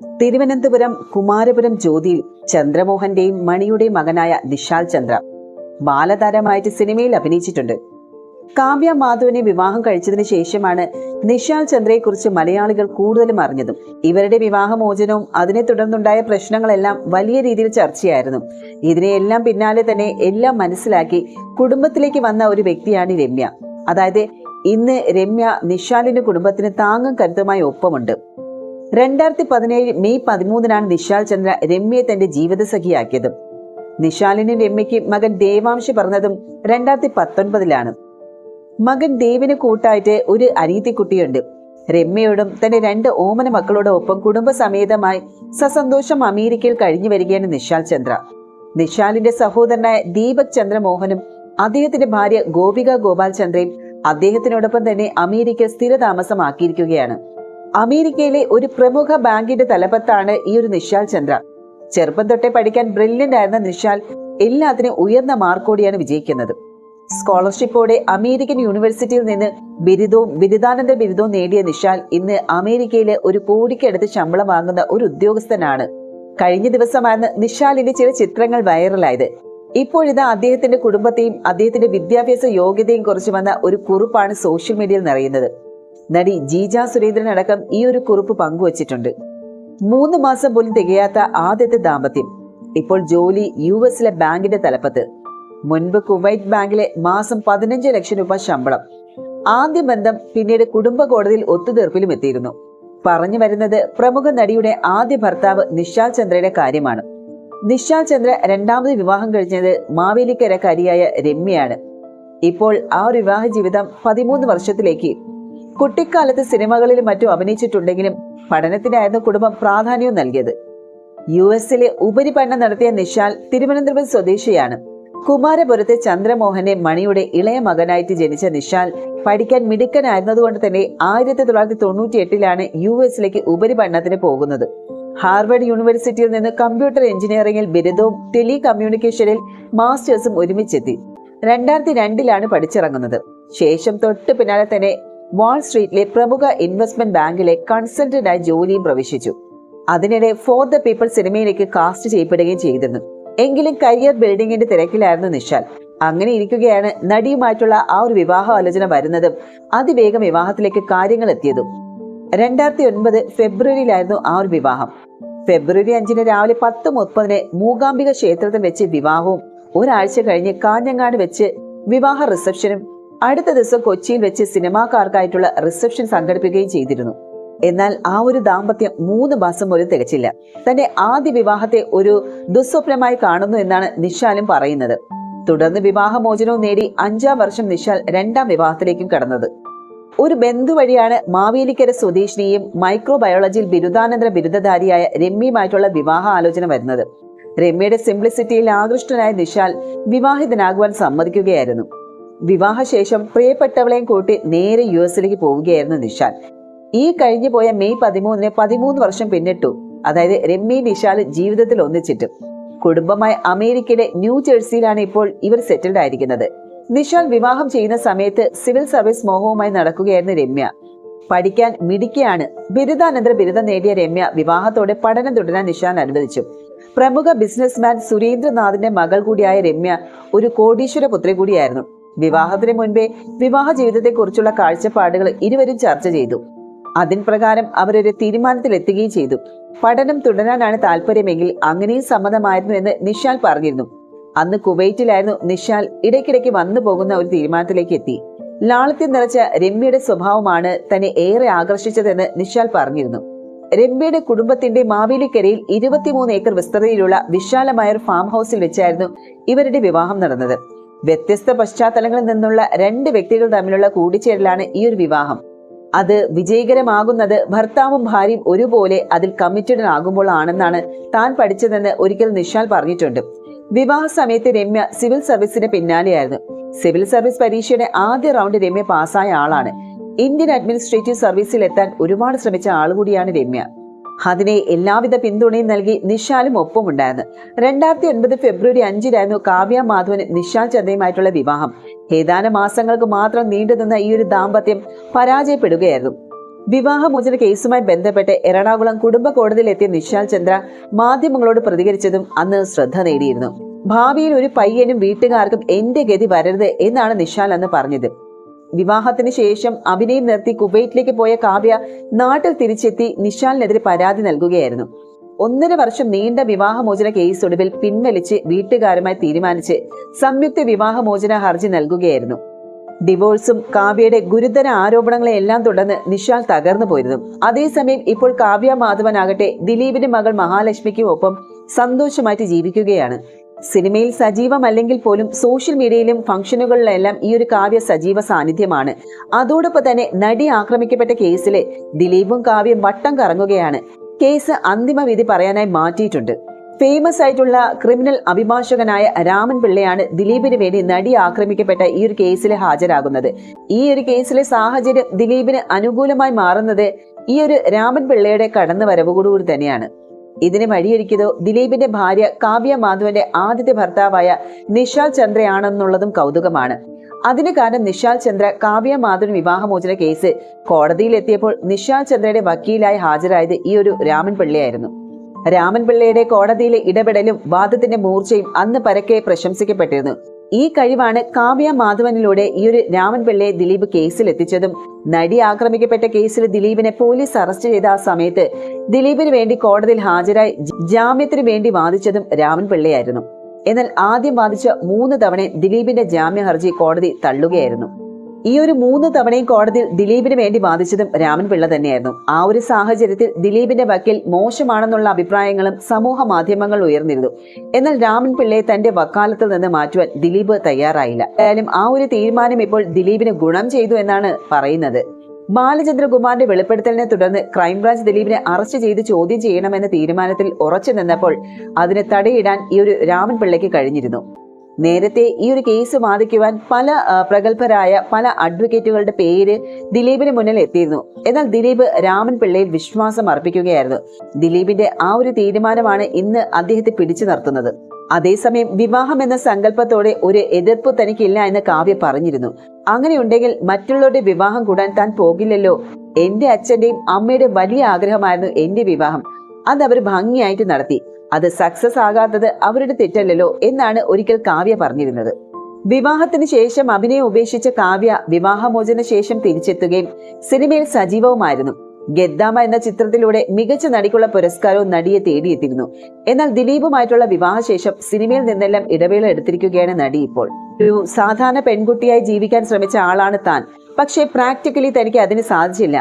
തിരുവനന്തപുരം കുമാരപുരം ജ്യോതിയിൽ ചന്ദ്രമോഹന്റെയും മണിയുടെയും മകനായ നിശാൽ ചന്ദ്ര ബാലതാരമായിട്ട് സിനിമയിൽ അഭിനയിച്ചിട്ടുണ്ട്. കാവ്യ മാധവനെ വിവാഹം കഴിച്ചതിന് ശേഷമാണ് നിശാൽ ചന്ദ്രയെക്കുറിച്ച് മലയാളികൾ കൂടുതലും അറിഞ്ഞതും. ഇവരുടെ വിവാഹമോചനവും അതിനെ തുടർന്നുണ്ടായ പ്രശ്നങ്ങളെല്ലാം വലിയ രീതിയിൽ ചർച്ചയായിരുന്നു. ഇതിനെയെല്ലാം പിന്നാലെ തന്നെ എല്ലാം മനസ്സിലാക്കി കുടുംബത്തിലേക്ക് വന്ന ഒരു വ്യക്തിയാണ് രമ്യ. അതായത് ഇന്ന് രമ്യ നിശാലിന്റെ കുടുംബത്തിന് താങ്ങും കരുത്തുമായി ഒപ്പമുണ്ട്. 2017 മെയ് 13 നിശാൽ ചന്ദ്ര രമ്യയെ തന്റെ ജീവിതസഖിയാക്കിയത്. നിശാലിനും രമ്യയ്ക്ക് മകൻ ദേവാംശ് പറഞ്ഞതും 2019 മകൻ ദേവിന് കൂട്ടായിട്ട് ഒരു അനീതിക്കുട്ടിയുണ്ട്. രമ്യയോടും തന്റെ 2 ഓമന മക്കളോടും ഒപ്പം കുടുംബസമേതമായി സസന്തോഷം അമേരിക്കയിൽ കഴിഞ്ഞു വരികയാണ് നിശാൽ ചന്ദ്ര. നിശാലിന്റെ സഹോദരനായ ദീപക് ചന്ദ്രമോഹനും അദ്ദേഹത്തിന്റെ ഭാര്യ ഗോപിക ഗോപാൽ ചന്ദ്രയും അദ്ദേഹത്തിനോടൊപ്പം തന്നെ അമേരിക്കയിൽ സ്ഥിരതാമസമാക്കിയിരിക്കുകയാണ്. അമേരിക്കയിലെ ഒരു പ്രമുഖ ബാങ്കിന്റെ തലപ്പത്താണ് ഈ ഒരു നിശാൽ ചന്ദ്ര. ചെറുപ്പം തൊട്ടേ പഠിക്കാൻ ബ്രില്യന്റ് ആയിരുന്ന നിശാൽ എല്ലാത്തിനും ഉയർന്ന മാർക്കോടെയാണ് വിജയിക്കുന്നത്. സ്കോളർഷിപ്പോടെ അമേരിക്കൻ യൂണിവേഴ്സിറ്റിയിൽ നിന്ന് ബിരുദവും ബിരുദാനന്തര ബിരുദവും നേടിയ നിശാൽ ഇന്ന് അമേരിക്കയിലെ ഒരു കോടിക്കടുത്ത് ശമ്പളം വാങ്ങുന്ന ഒരു ഉദ്യോഗസ്ഥനാണ്. കഴിഞ്ഞ ദിവസമായിരുന്നു നിശാലിന്റെ ചില ചിത്രങ്ങൾ വൈറലായത്. ഇപ്പോഴിതാ അദ്ദേഹത്തിന്റെ കുടുംബത്തെയും അദ്ദേഹത്തിന്റെ വിദ്യാഭ്യാസ യോഗ്യതയും കുറിച്ച് വന്ന ഒരു കുറിപ്പാണ് സോഷ്യൽ മീഡിയയിൽ നിറയുന്നത്. നടി ജീജ സുരേന്ദ്രൻ അടക്കം ഈ ഒരു കുറിപ്പ് പങ്കുവച്ചിട്ടുണ്ട്. 3 മാസം പോലും തികയാത്ത ആദ്യത്തെ ദാമ്പത്യം. ഇപ്പോൾ ജോലി US ബാങ്കിന്റെ തലപ്പത്ത്. മുൻപ് കുവൈറ്റ് ബാങ്കിലെ മാസം 15 ലക്ഷം രൂപ ശമ്പളം. ആദ്യ ബന്ധം പിന്നീട് കുടുംബ കോടതിയിൽ ഒത്തുതീർപ്പിലും എത്തിയിരുന്നു. പറഞ്ഞു വരുന്നത് പ്രമുഖ നടിയുടെ ആദ്യ ഭർത്താവ് നിശാൽ ചന്ദ്രയുടെ കാര്യമാണ്. നിശാൽ ചന്ദ്ര 2ാമത് വിവാഹം കഴിച്ചത് മാവേലിക്കരക്കാരിയായ രമ്യയാണ്. ഇപ്പോൾ ആ ഒരു വിവാഹ ജീവിതം 13 വർഷത്തിലേക്ക്. കുട്ടിക്കാലത്ത് സിനിമകളിലും മറ്റും അഭിനയിച്ചിട്ടുണ്ടെങ്കിലും പഠനത്തിനായിരുന്നു കുടുംബം പ്രാധാന്യവും നൽകിയത്. US ഉപരിപഠനം നടത്തിയ നിശാൽ തിരുവനന്തപുരം സ്വദേശിയാണ്. കുമാരപുരത്തെ ചന്ദ്രമോഹന്റെ മണിയുടെ ഇളയ മകനായിട്ട് ജനിച്ച നിശാൽ പഠിക്കാൻ മിടുക്കനായിരുന്നതുകൊണ്ട് തന്നെ 1998 US ഉപരിപഠനത്തിന് പോകുന്നത്. ഹാർവർഡ് യൂണിവേഴ്സിറ്റിയിൽ നിന്ന് കമ്പ്യൂട്ടർ എഞ്ചിനീയറിംഗിൽ ബിരുദവും ടെലി കമ്മ്യൂണിക്കേഷനിൽ മാസ്റ്റേഴ്സും ഒരുമിച്ചെത്തി. 2002 പഠിച്ചിറങ്ങുന്നത്. ശേഷം തൊട്ട് പിന്നാലെ തന്നെ വാൾ സ്ട്രീറ്റിലെ പ്രമുഖ ഇൻവെസ്റ്റ്മെന്റ് ബാങ്കിലെ കൺസൾട്ടന്റായി ജോലിയും പ്രവേശിച്ചു. അതിനിടെ ഫോർ ദ പീപ്പിൾ സിനിമയിലേക്ക് കാസ്റ്റ് ചെയ്യപ്പെടുകയും ചെയ്തിരുന്നു. എങ്കിലും കരിയർ ബിൽഡിങ്ങിന്റെ തിരക്കിലായിരുന്നു നിശാൽ. അങ്ങനെ ഇരിക്കുകയാണ് നടിയുമായിട്ടുള്ള ആ ഒരു വിവാഹ ആലോചന വരുന്നതും അതിവേഗം വിവാഹത്തിലേക്ക് കാര്യങ്ങൾ എത്തിയതും. 2009 ഫെബ്രുവരിയിലായിരുന്നു ആ ഒരു വിവാഹം. ഫെബ്രുവരി 5 രാവിലെ 10:30 മൂകാംബിക ക്ഷേത്രത്തിൽ വെച്ച് വിവാഹവും ഒരാഴ്ച കഴിഞ്ഞ് കാഞ്ഞങ്ങാട് വെച്ച് വിവാഹ റിസപ്ഷനും അടുത്ത ദിവസം കൊച്ചിയിൽ വെച്ച് സിനിമാക്കാർക്കായിട്ടുള്ള റിസപ്ഷൻ സംഘടിപ്പിക്കുകയും ചെയ്തിരുന്നു. എന്നാൽ ആ ഒരു ദാമ്പത്യം 3 മാസം പോലും തികച്ചില്ല. തന്റെ ആദ്യ വിവാഹത്തെ ഒരു ദുസ്വപ്നമായി കാണുന്നു എന്നാണ് നിശാലും പറയുന്നത്. തുടർന്ന് വിവാഹമോചനവും നേടി 5ാം വർഷം നിശാൽ 2ാം വിവാഹത്തിലേക്കും കടന്നത്. ഒരു ബന്ധു വഴിയാണ് മാവേലിക്കര സ്വദേശിനിയും മൈക്രോബയോളജിയിൽ ബിരുദാനന്തര ബിരുദധാരിയായ രമ്യയുമായിട്ടുള്ള വിവാഹ ആലോചന വരുന്നത്. രമ്യയുടെ സിംപ്ലിസിറ്റിയിൽ ആകൃഷ്ടനായ നിശാൽ വിവാഹിതനാകുവാൻ സമ്മതിക്കുകയായിരുന്നു. വിവാഹശേഷം പ്രിയപ്പെട്ടവളെയും കൂട്ടി നേരെ US പോവുകയായിരുന്നു നിശാൽ. ഈ കഴിഞ്ഞു പോയ മെയ് 13 13 വർഷം പിന്നിട്ടു. അതായത് രമ്യ നിശാൽ ജീവിതത്തിൽ ഒന്നിച്ചിട്ട് കുടുംബമായി അമേരിക്കയിലെ ന്യൂജേഴ്സിയിലാണ് ഇപ്പോൾ ഇവർ സെറ്റിൽഡ് ആയിരിക്കുന്നത്. നിശാൽ വിവാഹം ചെയ്യുന്ന സമയത്ത് സിവിൽ സർവീസ് മോഹവുമായി നടക്കുകയായിരുന്നു രമ്യ. പഠിക്കാൻ മിടുക്കിയാണ്. ബിരുദാനന്തര ബിരുദം നേടിയ രമ്യ വിവാഹത്തോടെ പഠനം തുടരാൻ നിശാൽ അനുവദിച്ചു. പ്രമുഖ ബിസിനസ്മാൻ സുരേന്ദ്രനാഥിന്റെ മകൾ കൂടിയായ രമ്യ ഒരു കോടീശ്വര പുത്രി കൂടിയായിരുന്നു. വിവാഹത്തിന് മുൻപേ വിവാഹ ജീവിതത്തെക്കുറിച്ചുള്ള കാഴ്ചപ്പാടുകൾ ഇരുവരും ചർച്ച ചെയ്തു. അതിൻ പ്രകാരം അവരൊരു തീരുമാനത്തിലെത്തുകയും ചെയ്തു. പഠനം തുടരാനാണ് താല്പര്യമെങ്കിൽ അങ്ങനെയും സമ്മതമായിരുന്നു എന്ന് നിശാൽ പറഞ്ഞിരുന്നു. അന്ന് കുവൈറ്റിലായിരുന്നു നിശാൽ. ഇടയ്ക്കിടയ്ക്ക് വന്നു പോകുന്ന ഒരു തീരുമാനത്തിലേക്ക് എത്തി. ലാളിത്യം നിറച്ച രമ്യയുടെ സ്വഭാവമാണ് തന്നെ ഏറെ ആകർഷിച്ചതെന്ന് നിശാൽ പറഞ്ഞിരുന്നു. രമ്യയുടെ കുടുംബത്തിന്റെ മാവേലിക്കരയിൽ 23 ഏക്കർ വിസ്തൃതിയിലുള്ള വിശാലമായ ഒരു ഫാം ഹൗസിൽ വെച്ചായിരുന്നു ഇവരുടെ വിവാഹം നടന്നത്. വ്യത്യസ്ത പശ്ചാത്തലങ്ങളിൽ നിന്നുള്ള 2 വ്യക്തികൾ തമ്മിലുള്ള കൂടിച്ചേരലാണ് ഈ ഒരു വിവാഹം. അത് വിജയകരമാകുന്നത് ഭർത്താവും ഭാര്യയും ഒരുപോലെ അതിൽ കമ്മിറ്റഡ് ആകുമ്പോൾ ആണെന്നാണ് താൻ പഠിച്ചതെന്ന് ഒരിക്കൽ നിശാൽ പറഞ്ഞിട്ടുണ്ട്. വിവാഹ സമയത്ത് രമ്യ സിവിൽ സർവീസിന് പിന്നാലെയായിരുന്നു. സിവിൽ സർവീസ് പരീക്ഷയുടെ ആദ്യ റൗണ്ട് രമ്യ പാസ്സായ ആളാണ്. ഇന്ത്യൻ അഡ്മിനിസ്ട്രേറ്റീവ് സർവീസിൽ എത്താൻ ഒരുപാട് ശ്രമിച്ച ആളുകൂടിയാണ് രമ്യ. അതിനെ എല്ലാവിധ പിന്തുണയും നൽകി നിശാലും ഒപ്പമുണ്ടായിരുന്നു. 2009 ഫെബ്രുവരി 5 കാവ്യ മാധവൻ നിശാൽ ചന്ദ്രയുമായിട്ടുള്ള വിവാഹം. ഏതാനും മാസങ്ങൾക്ക് മാത്രം നീണ്ടുനിന്ന ഈ ഒരു ദാമ്പത്യം പരാജയപ്പെടുകയായിരുന്നു. വിവാഹമോചന കേസുമായി ബന്ധപ്പെട്ട് എറണാകുളം കുടുംബ കോടതിയിലെത്തിയ നിശാൽ ചന്ദ്ര മാധ്യമങ്ങളോട് പ്രതികരിച്ചതും അന്ന് ശ്രദ്ധ നേടിയിരുന്നു. ഭാവിയിൽ ഒരു പയ്യനും വീട്ടുകാർക്കും എന്റെ ഗതി വരരുത് എന്നാണ് നിശാൽ അന്ന് പറഞ്ഞത്. വിവാഹത്തിന് ശേഷം അഭിനയം നിർത്തി കുവൈറ്റിലേക്ക് പോയ കാവ്യ നാട്ടിൽ തിരിച്ചെത്തി നിശാലിനെതിരെ പരാതി നൽകുകയായിരുന്നു. 1.5 വർഷം നീണ്ട വിവാഹമോചന കേസ് ഒടുവിൽ പിൻവലിച്ച് വീട്ടുകാരുമായി തീരുമാനിച്ച് സംയുക്ത വിവാഹമോചന ഹർജി നൽകുകയായിരുന്നു. ഡിവോഴ്സും കാവ്യയുടെ ഗുരുതര ആരോപണങ്ങളെല്ലാം തുടർന്ന് നിശാൽ തകർന്നു പോയിരുന്നു. അതേസമയം ഇപ്പോൾ കാവ്യ മാധവനാകട്ടെ ദിലീപിന്റെ മകൾ മഹാലക്ഷ്മിക്കും ഒപ്പം സന്തോഷമായിട്ട് ജീവിക്കുകയാണ്. സിനിമയിൽ സജീവമല്ലെങ്കിൽ പോലും സോഷ്യൽ മീഡിയയിലും ഫംഗ്ഷനുകളിലെല്ലാം ഈ ഒരു കാവ്യ സജീവ സാന്നിധ്യമാണ്. അതോടൊപ്പം തന്നെ നടി ആക്രമിക്കപ്പെട്ട കേസിലെ ദിലീപും കാവ്യയും വട്ടം കറങ്ങുകയാണ്. കേസ് അന്തിമ വിധി പറയാനായി മാറ്റിയിട്ടുണ്ട്. ഫേമസ് ആയിട്ടുള്ള ക്രിമിനൽ അഭിഭാഷകനായ രാമൻ പിള്ളയാണ് ദിലീപിന് വേണ്ടി നടി ആക്രമിക്കപ്പെട്ട ഈ ഒരു കേസിൽ ഹാജരാകുന്നത്. ഈ ഒരു കേസിലെ സാഹചര്യം ദിലീപിന് അനുകൂലമായി മാറുന്നത് ഈ ഒരു രാമൻ പിള്ളയുടെ കടന്നുവരവോടുകൂടി തന്നെയാണ്. ഇതിന് വഴിയൊരുക്കിയതോ ദിലീപിന്റെ ഭാര്യ കാവ്യ മാധവന്റെ ആദ്യത്തെ ഭർത്താവായ നിശാൽ ചന്ദ്രയാണെന്നുള്ളതും കൗതുകമാണ്. അതിന് കാരണം നിശാൽ ചന്ദ്ര കാവ്യ മാധവൻ വിവാഹമോചന കേസ് കോടതിയിലെത്തിയപ്പോൾ നിശാൽ ചന്ദ്രയുടെ വക്കീലായി ഹാജരായത് ഈ ഒരു രാമൻ പിള്ളയായിരുന്നു. രാമൻ പിള്ളയുടെ കോടതിയിലെ ഇടപെടലും വാദത്തിന്റെ മൂർച്ചയും അന്ന് പരക്കെ പ്രശംസിക്കപ്പെട്ടിരുന്നു. ഈ കഴിവാണ് കാവ്യ മാധവനിലൂടെ ഈ ഒരു രാമൻ പിള്ളയെ ദിലീപ് കേസിലെത്തിച്ചതും. നടി ആക്രമിക്കപ്പെട്ട കേസിൽ ദിലീപിനെ പോലീസ് അറസ്റ്റ് ചെയ്ത ആ സമയത്ത് ദിലീപിന് വേണ്ടി കോടതിയിൽ ഹാജരായി ജാമ്യത്തിന് വേണ്ടി വാദിച്ചതും രാമൻ പിള്ളയായിരുന്നു. എന്നാൽ ആദ്യം വാദിച്ച 3 തവണ ദിലീപിന്റെ ജാമ്യ ഹർജി കോടതി തള്ളുകയായിരുന്നു. ഈ ഒരു 3 തവണയും കോടതിയിൽ ദിലീപിന് വേണ്ടി വാദിച്ചതും രാമൻ പിള്ള തന്നെയായിരുന്നു. ആ ഒരു സാഹചര്യത്തിൽ ദിലീപിന്റെ വക്കീൽ മോശമാണെന്നുള്ള അഭിപ്രായങ്ങളും സമൂഹ മാധ്യമങ്ങൾ ഉയർന്നിരുന്നു. എന്നാൽ രാമൻ പിള്ളയെ തന്റെ വക്കാലത്തിൽ നിന്ന് മാറ്റുവാൻ ദിലീപ് തയ്യാറായില്ല. എന്തായാലും ആ ഒരു തീരുമാനം ഇപ്പോൾ ദിലീപിന് ഗുണം ചെയ്തു എന്നാണ് പറയുന്നത്. ബാലചന്ദ്രകുമാറിന്റെ വെളിപ്പെടുത്തലിനെ തുടർന്ന് ക്രൈംബ്രാഞ്ച് ദിലീപിനെ അറസ്റ്റ് ചെയ്ത് ചോദ്യം ചെയ്യണമെന്ന തീരുമാനത്തിൽ ഉറച്ചു നിന്നപ്പോൾ അതിന് തടയിടാൻ ഈ ഒരു രാമൻ പിള്ളയ്ക്ക് കഴിഞ്ഞിരുന്നു. നേരത്തെ ഈ ഒരു കേസ് വാദിക്കുവാൻ പല പ്രഗത്ഭരായ പല അഡ്വക്കേറ്റുകളുടെ പേര് ദിലീപിന് മുന്നിൽ എത്തിയിരുന്നു. എന്നാൽ ദിലീപ് രാമൻ പിള്ളയിൽ വിശ്വാസം അർപ്പിക്കുകയായിരുന്നു. ദിലീപിന്റെ ആ ഒരു തീരുമാനമാണ് ഇന്ന് അദ്ദേഹത്തെ പിടിച്ചു നിർത്തുന്നത്. അതേസമയം വിവാഹം എന്ന സങ്കല്പത്തോടെ ഒരു എതിർപ്പ് തനിക്കില്ല എന്ന് കാവ്യ പറഞ്ഞിരുന്നു. അങ്ങനെയുണ്ടെങ്കിൽ മറ്റുള്ളവരുടെ വിവാഹം കൂടാൻ താൻ പോകില്ലല്ലോ. എന്റെ അച്ഛന്റെയും അമ്മയുടെ വലിയ ആഗ്രഹമായിരുന്നു എന്റെ വിവാഹം. അത് അവർ ഭംഗിയായിട്ട് നടത്തി. അത് സക്സസ് ആകാത്തത് അവരുടെ തെറ്റല്ലല്ലോ എന്നാണ് ഒരിക്കൽ കാവ്യ പറഞ്ഞിരുന്നത്. വിവാഹത്തിന് ശേഷം അഭിനയം ഉപേക്ഷിച്ച കാവ്യ വിവാഹമോചന ശേഷം തിരിച്ചെത്തുകയും സിനിമയിൽ സജീവവുമായിരുന്നു. ഗദ്ദാമ എന്ന ചിത്രത്തിലൂടെ മികച്ച നടിക്കുള്ള പുരസ്കാരവും നടിയെ തേടിയെത്തിയിരുന്നു. എന്നാൽ ദിലീപുമായിട്ടുള്ള വിവാഹശേഷം സിനിമയിൽ നിന്നെല്ലാം ഇടവേള എടുത്തിരിക്കുകയാണ് നടി ഇപ്പോൾ. ഒരു സാധാരണ പെൺകുട്ടിയായി ജീവിക്കാൻ ശ്രമിച്ച ആളാണ് താൻ. പക്ഷേ പ്രാക്ടിക്കലി തനിക്ക് അതിന് സാധിച്ചില്ല.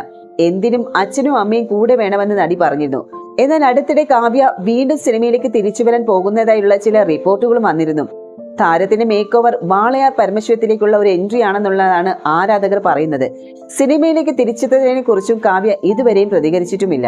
എന്തിനും അച്ഛനും അമ്മയും കൂടെ വേണമെന്ന് നടി പറഞ്ഞിരുന്നു. എന്നാൽ അടുത്തിടെ കാവ്യ വീണ്ടും സിനിമയിലേക്ക് തിരിച്ചു വരാൻ പോകുന്നതായുള്ള ചില റിപ്പോർട്ടുകളും വന്നിരുന്നു. താരത്തിന്റെ മേക്ക് ഓവർ വാളയാർ പരമശിവത്തിലേക്കുള്ള ഒരു എൻട്രി ആണെന്നുള്ളതാണ് ആരാധകർ പറയുന്നത്. സിനിമയിലേക്ക് തിരിച്ചെത്തുന്നതിനെ കുറിച്ചും കാവ്യ ഇതുവരെയും പ്രതികരിച്ചിട്ടുമില്ല.